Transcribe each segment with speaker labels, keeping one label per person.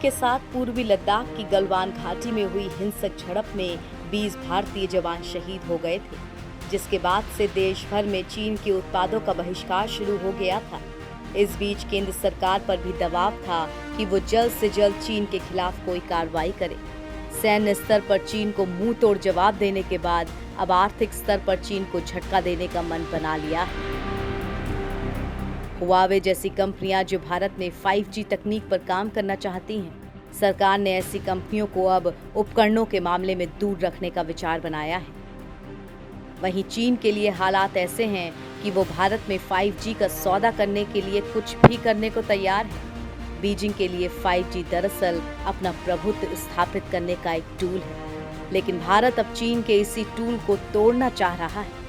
Speaker 1: के साथ पूर्वी लद्दाख की गलवान घाटी में हुई हिंसक झड़प में 20 भारतीय जवान शहीद हो गए थे, जिसके बाद से देश भर में चीन के उत्पादों का बहिष्कार शुरू हो गया था। इस बीच केंद्र सरकार पर भी दबाव था कि वो जल्द से जल्द चीन के खिलाफ कोई कार्रवाई करे। सैन्य स्तर पर चीन को मुंह तोड़ जवाब देने के बाद अब आर्थिक स्तर पर चीन को झटका देने का मन बना लिया है। हुआवे जैसी कंपनियां जो भारत में 5G तकनीक पर काम करना चाहती हैं, सरकार ने ऐसी कंपनियों को अब उपकरणों के मामले में दूर रखने का विचार बनाया है। वहीं चीन के लिए हालात ऐसे हैं कि वो भारत में 5G का सौदा करने के लिए कुछ भी करने को तैयार है। बीजिंग के लिए 5G दरअसल अपना प्रभुत्व स्थापित करने का एक टूल है, लेकिन भारत अब चीन के इसी टूल को तोड़ना चाह रहा है।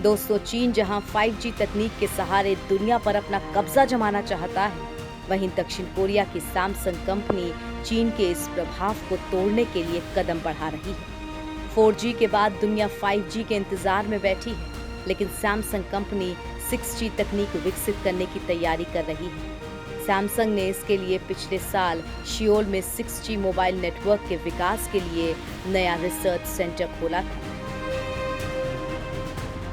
Speaker 1: दोस्तों, चीन जहां 5G तकनीक के सहारे दुनिया पर अपना कब्जा जमाना चाहता है, वहीं दक्षिण कोरिया की सैमसंग कंपनी चीन के इस प्रभाव को तोड़ने के लिए कदम बढ़ा रही है। 4G के बाद दुनिया 5G के इंतजार में बैठी है, लेकिन सैमसंग कंपनी 6G तकनीक विकसित करने की तैयारी कर रही है। सैमसंग ने इसके लिए पिछले साल सियोल में 6G मोबाइल नेटवर्क के विकास के लिए नया रिसर्च सेंटर खोला था।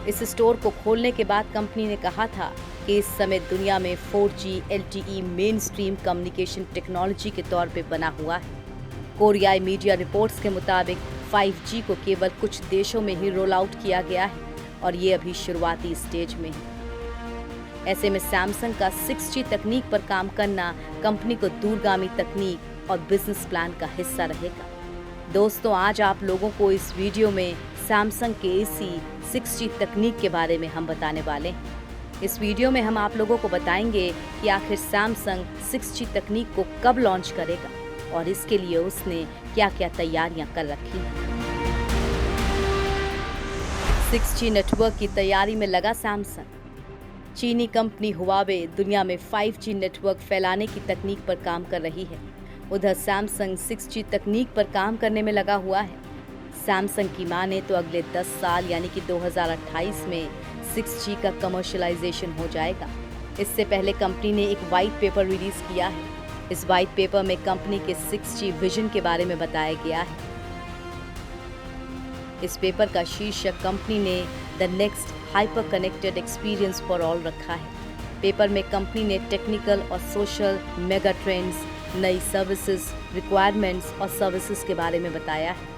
Speaker 1: इस स्टोर को खोलने के बाद कंपनी ने कहा था कि इस समय दुनिया में 4G LTE main stream communication technology के तौर पे बना हुआ है। कोरियाई मीडिया रिपोर्ट्स के मुताबिक 5G को केवल कुछ देशों में ही रोल आउट किया गया है और ये अभी शुरुआती स्टेज में है। ऐसे में सैमसंग का 6G तकनीक पर काम करना कंपनी को दूरगामी तकनीक और बिजनेस प्लान का हिस्सा रहेगा। दोस्तों, आज आप लोगों को इस वीडियो में सैमसंग के इसी 6G तकनीक के बारे में हम बताने वाले हैं। इस वीडियो में हम आप लोगों को बताएंगे कि आखिर सैमसंग 6G तकनीक को कब लॉन्च करेगा और इसके लिए उसने क्या-क्या तैयारियां कर रखी हैं। 6G नेटवर्क की तैयारी में लगा सैमसंग। चीनी कंपनी हुआवे दुनिया में 5G नेटवर्क फैलाने की तकनीक पर काम कर रही है। उधर सैमसंग 6G तकनीक पर काम करने में लगा हुआ है। सैमसंग की माने तो अगले 10 साल यानी कि 2028 में 6G का कमर्शियलाइजेशन हो जाएगा। इससे पहले कंपनी ने एक वाइट पेपर रिलीज किया है। इस वाइट पेपर में कंपनी के 6G विजन के बारे में बताया गया है। इस पेपर का शीर्षक कंपनी ने the next hyper connected experience for all रखा है। पेपर में कंपनी ने टेक्निकल और सोशल मेगा ट्रेंड्स, नई सर्विसेज, रिक्वायरमेंट्स और सर्विसेज के बारे में बताया है।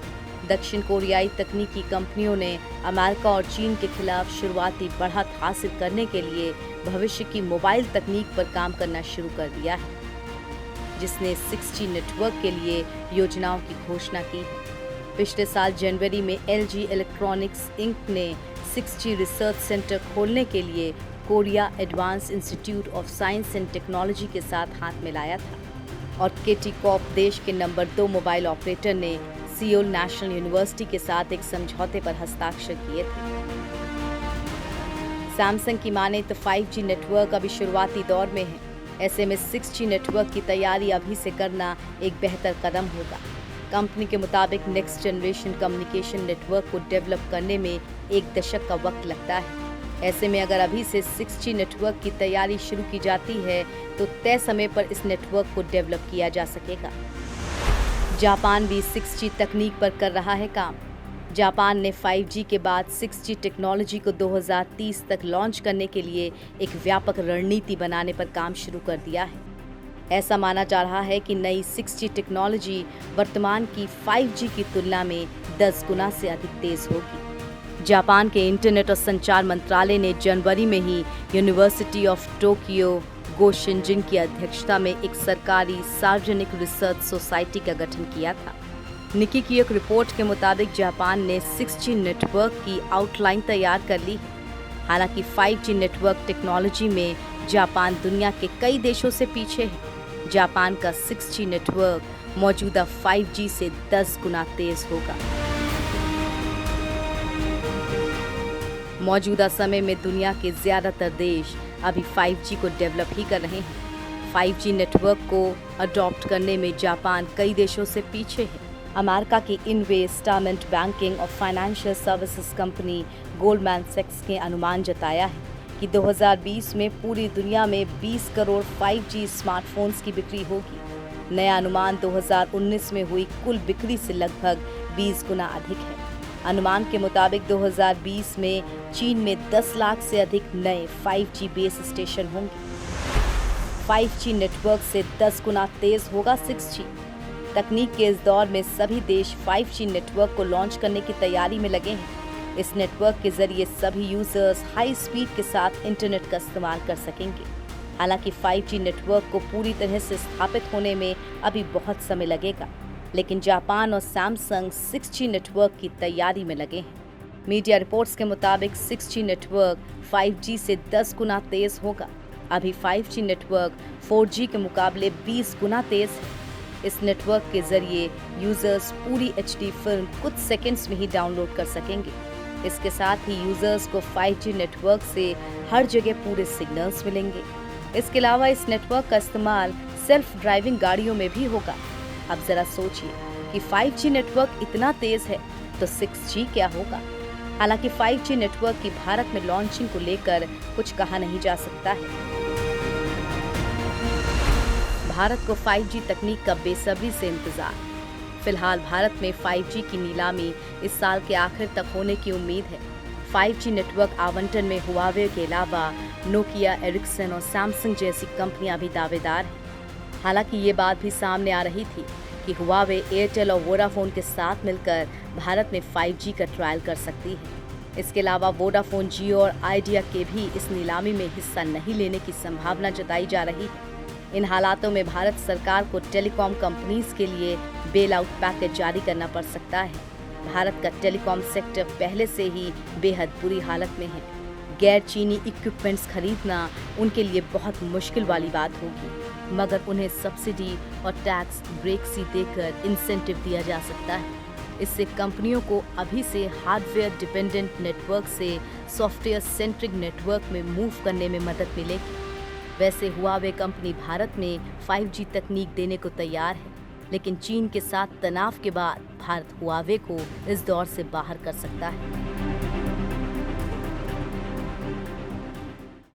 Speaker 1: दक्षिण कोरियाई तकनीकी कंपनियों ने अमेरिका और चीन के खिलाफ शुरुआती बढ़त हासिल करने के लिए भविष्य की मोबाइल तकनीक पर काम करना शुरू कर दिया है, जिसने 6G नेटवर्क के लिए योजनाओं की घोषणा की है। पिछले साल जनवरी में LG इलेक्ट्रॉनिक्स इंक ने 6G रिसर्च सेंटर खोलने के लिए Korea advance institute of science and technology के साथ हाथ मिलाया था और KT कॉर्प देश के नंबर 2 मोबाइल ऑपरेटर ने सियोल नेशनल यूनिवर्सिटी के साथ एक समझौते पर हस्ताक्षर किए थे। सैमसंग की माने तो 5G नेटवर्क अभी शुरुआती दौर में है। ऐसे में 6G नेटवर्क की तैयारी अभी से करना एक बेहतर कदम होगा। कंपनी के मुताबिक नेक्स्ट जनरेशन कम्युनिकेशन नेटवर्क को डेवलप करने में 1 दशक का वक्त लगता है। ऐसे में अगर अभी से 6G नेटवर्क की तैयारी शुरू की जाती है तो तय समय पर इस नेटवर्क को डेवलप किया जा सकेगा। जापान भी 6G तकनीक पर कर रहा है काम। जापान ने 5G के बाद 6G टेक्नोलॉजी को 2030 तक लॉन्च करने के लिए एक व्यापक रणनीति बनाने पर काम शुरू कर दिया है। ऐसा माना जा रहा है कि नई 6G टेक्नोलॉजी वर्तमान की 5G की तुलना में 10 गुना से अधिक तेज होगी। जापान के इंटरनेट और संचार मंत्रालय ने जनवरी में ही यूनिवर्सिटी ऑफ टोक्यो गोशिंजिन की अध्यक्षता में एक सरकारी सार्वजनिक रिसर्च सोसाइटी का गठन किया था। निकी की एक रिपोर्ट के मुताबिक जापान ने 6G नेटवर्क की आउटलाइन तैयार कर ली है। हालांकि 5G नेटवर्क टेक्नोलॉजी में जापान दुनिया के कई देशों से पीछे है। जापान का 6G नेटवर्क मौजूदा 5G से 10 गुना तेज होगा। मौजूदा समय में दुनिया के ज्यादातर देश अभी 5G को डेवलप ही कर रहे हैं। 5G नेटवर्क को अडॉप्ट करने में जापान कई देशों से पीछे है। अमेरिका की इन्वेस्टमेंट बैंकिंग और फाइनेंशियल सर्विसेज कंपनी गोल्डमैन सैक्स के अनुमान जताया है कि 2020 में पूरी दुनिया में 20 करोड़ 5G स्मार्टफोन्स की बिक्री होगी। नया अनुमान 2019 में हुई कुल बिक्री से लगभग 20 गुना अधिक है। अनुमान के मुताबिक 2020 में चीन में 10 लाख से अधिक नए 5G बेस स्टेशन होंगे। 5G नेटवर्क से 10 गुना तेज होगा 6G। तकनीक के इस दौर में सभी देश 5G नेटवर्क को लॉन्च करने की तैयारी में लगे हैं। इस नेटवर्क के जरिए सभी यूजर्स हाई स्पीड के साथ इंटरनेट का इस्तेमाल कर सकेंगे। हालांकि 5G नेटवर्क को पूरी तरह से स्थापित होने में अभी बहुत समय लगेगा, लेकिन जापान और सैमसंग 6G नेटवर्क की तैयारी में लगे हैं। मीडिया रिपोर्ट्स के मुताबिक 6G नेटवर्क 5G से 10 गुना तेज होगा। अभी 5G नेटवर्क 4G के मुकाबले 20 गुना तेज है। इस नेटवर्क के जरिए यूजर्स पूरी HD फिल्म कुछ सेकंड्स में ही डाउनलोड कर सकेंगे। इसके साथ ही यूजर्स को 5G नेटवर्क से हर जगह पूरे सिग्नल्स मिलेंगे। इसके अलावा इस नेटवर्क का इस्तेमाल सेल्फ ड्राइविंग गाड़ियों में भी होगा। अब जरा सोचिए कि 5G नेटवर्क इतना तेज है तो 6G क्या होगा। हालांकि 5G नेटवर्क की भारत में लॉन्चिंग को लेकर कुछ कहा नहीं जा सकता है। भारत को 5G तकनीक का बेसब्री से इंतजार। फिलहाल भारत में 5G की नीलामी इस साल के आखिर तक होने की उम्मीद है। 5G नेटवर्क आवंटन में हुआवे के अलावा नोकिया, एरिक्सन और सैमसंग जैसी कंपनियां भी दावेदार हैं। हालांकि ये बात भी सामने आ रही थी कि हुआवे, एयरटेल और वोडाफोन के साथ मिलकर भारत में 5G का ट्रायल कर सकती है। इसके अलावा वोडाफोन, जियो और आइडिया के भी इस नीलामी में हिस्सा नहीं लेने की संभावना जताई जा रही है। इन हालातों में भारत सरकार को टेलीकॉम कंपनीज के लिए बेल आउट पैकेज जारी करना पड़ सकता है। भारत का टेलीकॉम सेक्टर पहले से ही बेहद बुरी हालत में है। गैर चीनी इक्विपमेंट्स खरीदना उनके लिए बहुत मुश्किल वाली बात होगी, मगर उन्हें सब्सिडी और टैक्स ब्रेक सी देकर इंसेंटिव दिया जा सकता है। इससे कंपनियों को अभी से हार्डवेयर डिपेंडेंट नेटवर्क से सॉफ्टवेयर सेंट्रिक नेटवर्क में मूव करने में मदद मिलेगी। वैसे हुआवे कंपनी भारत में 5G तकनीक देने को तैयार है, लेकिन चीन के साथ तनाव के बाद भारत हुआवे को इस दौर से बाहर कर सकता है।